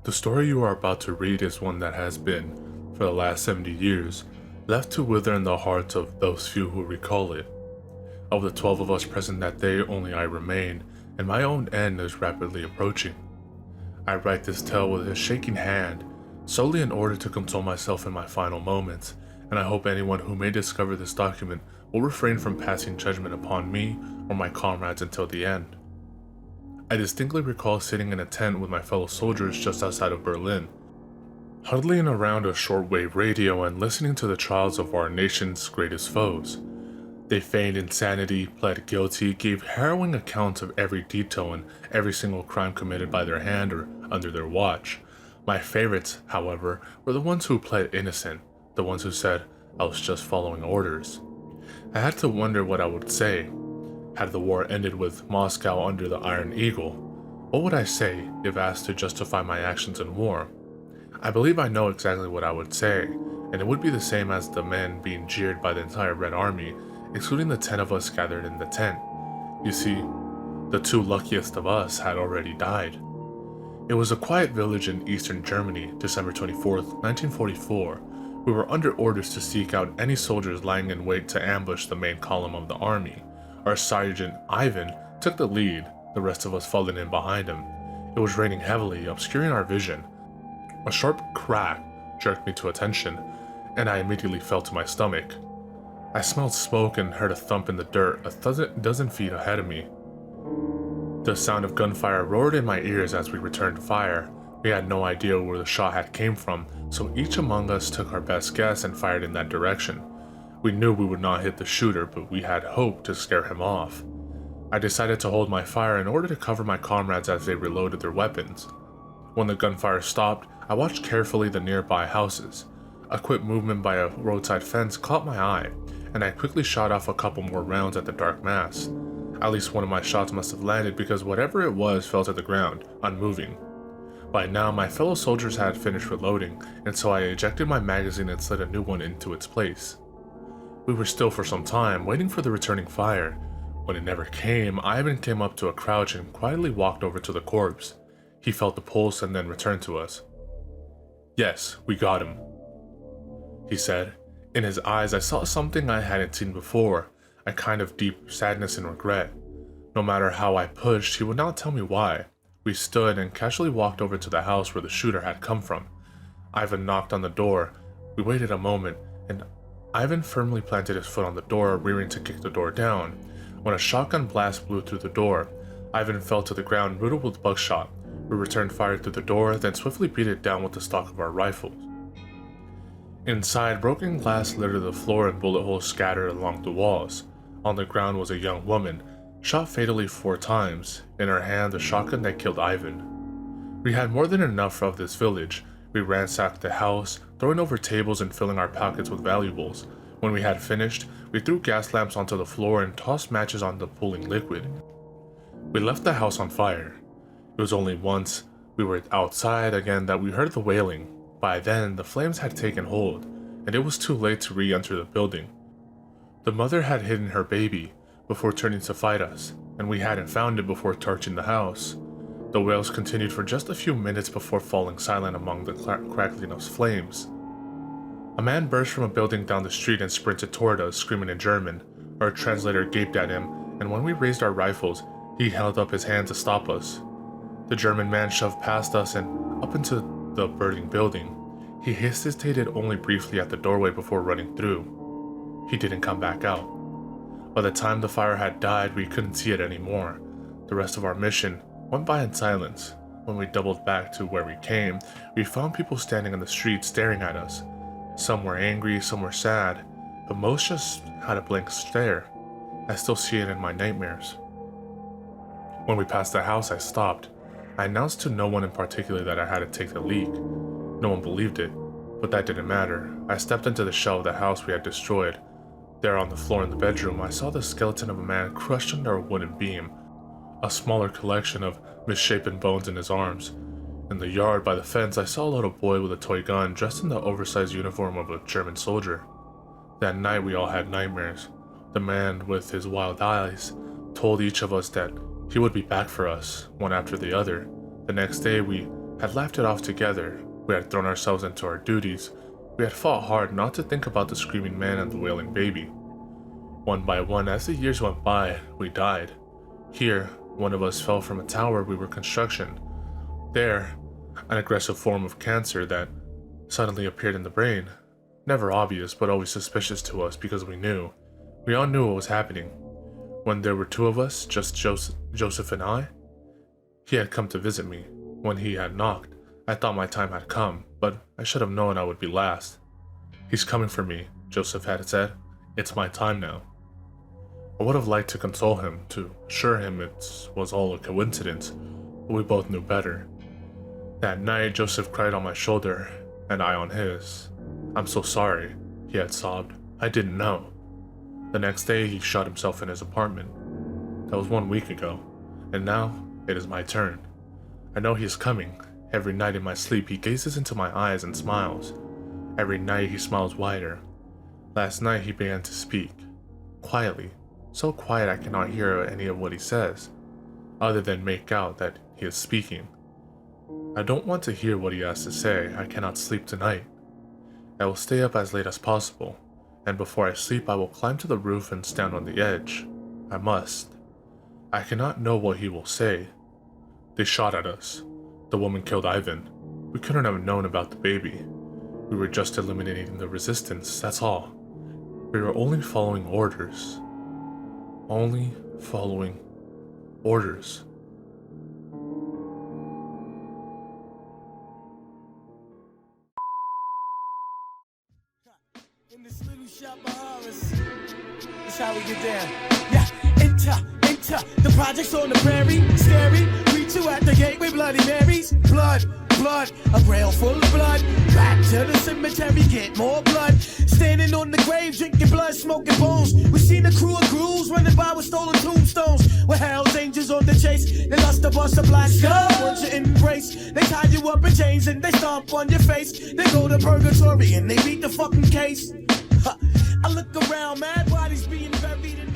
The story you are about to read is one that has been, for the last 70 years, left to wither in the hearts of those few who recall it. Of the 12 of us present that day, only I remain, and my own end is rapidly approaching. I write this tale with a shaking hand, solely in order to console myself in my final moments, and I hope anyone who may discover this document will refrain from passing judgment upon me or my comrades until the end. I distinctly recall sitting in a tent with my fellow soldiers just outside of Berlin, huddling around a shortwave radio and listening to the trials of our nation's greatest foes. They feigned insanity, pled guilty, gave harrowing accounts of every detail and every single crime committed by their hand or under their watch. My favorites, however, were the ones who pled innocent, the ones who said I was just following orders. I had to wonder what I would say. Had the war ended with Moscow under the Iron Eagle, what would I say if asked to justify my actions in war? I believe I know exactly what I would say, and it would be the same as the men being jeered by the entire Red Army, excluding the 10 of us gathered in the tent. You see, the 2 luckiest of us had already died. It was a quiet village in eastern Germany, December 24th, 1944. We were under orders to seek out any soldiers lying in wait to ambush the main column of the army. Our sergeant, Ivan, took the lead, the rest of us falling in behind him. It was raining heavily, obscuring our vision. A sharp crack jerked me to attention, and I immediately fell to my stomach. I smelled smoke and heard a thump in the dirt a dozen feet ahead of me. The sound of gunfire roared in my ears as we returned fire. We had no idea where the shot had came from, so each among us took our best guess and fired in that direction. We knew we would not hit the shooter, but we had hoped to scare him off. I decided to hold my fire in order to cover my comrades as they reloaded their weapons. When the gunfire stopped, I watched carefully the nearby houses. A quick movement by a roadside fence caught my eye, and I quickly shot off a couple more rounds at the dark mass. At least one of my shots must have landed because whatever it was fell to the ground, unmoving. By now, my fellow soldiers had finished reloading, and so I ejected my magazine and slid a new one into its place. We were still for some time, waiting for the returning fire. When it never came, Ivan came up to a crouch and quietly walked over to the corpse. He felt the pulse and then returned to us. "Yes, we got him," he said. In his eyes, I saw something I hadn't seen before, a kind of deep sadness and regret. No matter how I pushed, he would not tell me why. We stood and casually walked over to the house where the shooter had come from. Ivan knocked on the door. We waited a moment, and Ivan firmly planted his foot on the door, rearing to kick the door down. When a shotgun blast blew through the door, Ivan fell to the ground, riddled with buckshot. We returned fire through the door, then swiftly beat it down with the stock of our rifles. Inside, broken glass littered the floor and bullet holes scattered along the walls. On the ground was a young woman, shot fatally 4 times, in her hand the shotgun that killed Ivan. We had more than enough of this village. We ransacked the house, throwing over tables and filling our pockets with valuables. When we had finished, we threw gas lamps onto the floor and tossed matches on the pooling liquid. We left the house on fire. It was only once we were outside again that we heard the wailing. By then, the flames had taken hold, and it was too late to re-enter the building. The mother had hidden her baby before turning to fight us, and we hadn't found it before torching the house. The wails continued for just a few minutes before falling silent among the crackling of flames. A man burst from a building down the street and sprinted toward us, screaming in German. Our translator gaped at him, and when we raised our rifles, he held up his hand to stop us. The German man shoved past us and up into the burning building. He hesitated only briefly at the doorway before running through. He didn't come back out. By the time the fire had died, we couldn't see it anymore. The rest of our mission went by in silence. When we doubled back to where we came, we found people standing on the street staring at us. Some were angry, some were sad, but most just had a blank stare. I still see it in my nightmares. When we passed the house, I stopped. I announced to no one in particular that I had to take the leak. No one believed it, but that didn't matter. I stepped into the shell of the house we had destroyed. There on the floor in the bedroom, I saw the skeleton of a man crushed under a wooden beam, a smaller collection of misshapen bones in his arms. In the yard by the fence, I saw a little boy with a toy gun dressed in the oversized uniform of a German soldier. That night we all had nightmares. The man with his wild eyes told each of us that he would be back for us, one after the other. The next day we had laughed it off together. We had thrown ourselves into our duties. We had fought hard not to think about the screaming man and the wailing baby. One by one, as the years went by, we died. Here, one of us fell from a tower we were construction. There, an aggressive form of cancer that suddenly appeared in the brain. Never obvious, but always suspicious to us because we knew. We all knew what was happening. When there were two of us, just Joseph and I, he had come to visit me. When he had knocked, I thought my time had come, but I should have known I would be last. He's coming for me, Joseph had said. It's my time now. I would have liked to console him, to assure him it was all a coincidence, but we both knew better. That night, Joseph cried on my shoulder, and I on his. I'm so sorry, he had sobbed. I didn't know. The next day, he shot himself in his apartment. That was 1 week ago, and now it is my turn. I know he is coming. Every night in my sleep, he gazes into my eyes and smiles. Every night, he smiles wider. Last night, he began to speak. Quietly. So quiet I cannot hear any of what he says, other than make out that he is speaking. I don't want to hear what he has to say. I cannot sleep tonight. I will stay up as late as possible, and before I sleep I will climb to the roof and stand on the edge. I must. I cannot know what he will say. They shot at us. The woman killed Ivan. We couldn't have known about the baby. We were just eliminating the resistance, that's all. We were only following orders. Only following orders. In this little shop of horrors, that's how we get down. Yeah, enter, the project's on the prairie, scary. Greet you at the gate with Bloody Marys. Blood, a rail full of blood. Back to the cemetery, get more blood. Standing on the grave, drinking blood, smoking bones. We seen a crew of ghouls running by with stolen tombstones. With Hell's Angels on the chase, they lust to bust a black skull. Want your embrace, they tie you up in chains and they stomp on your face. They go to purgatory and they beat the fucking case. I look around, mad bodies being buried in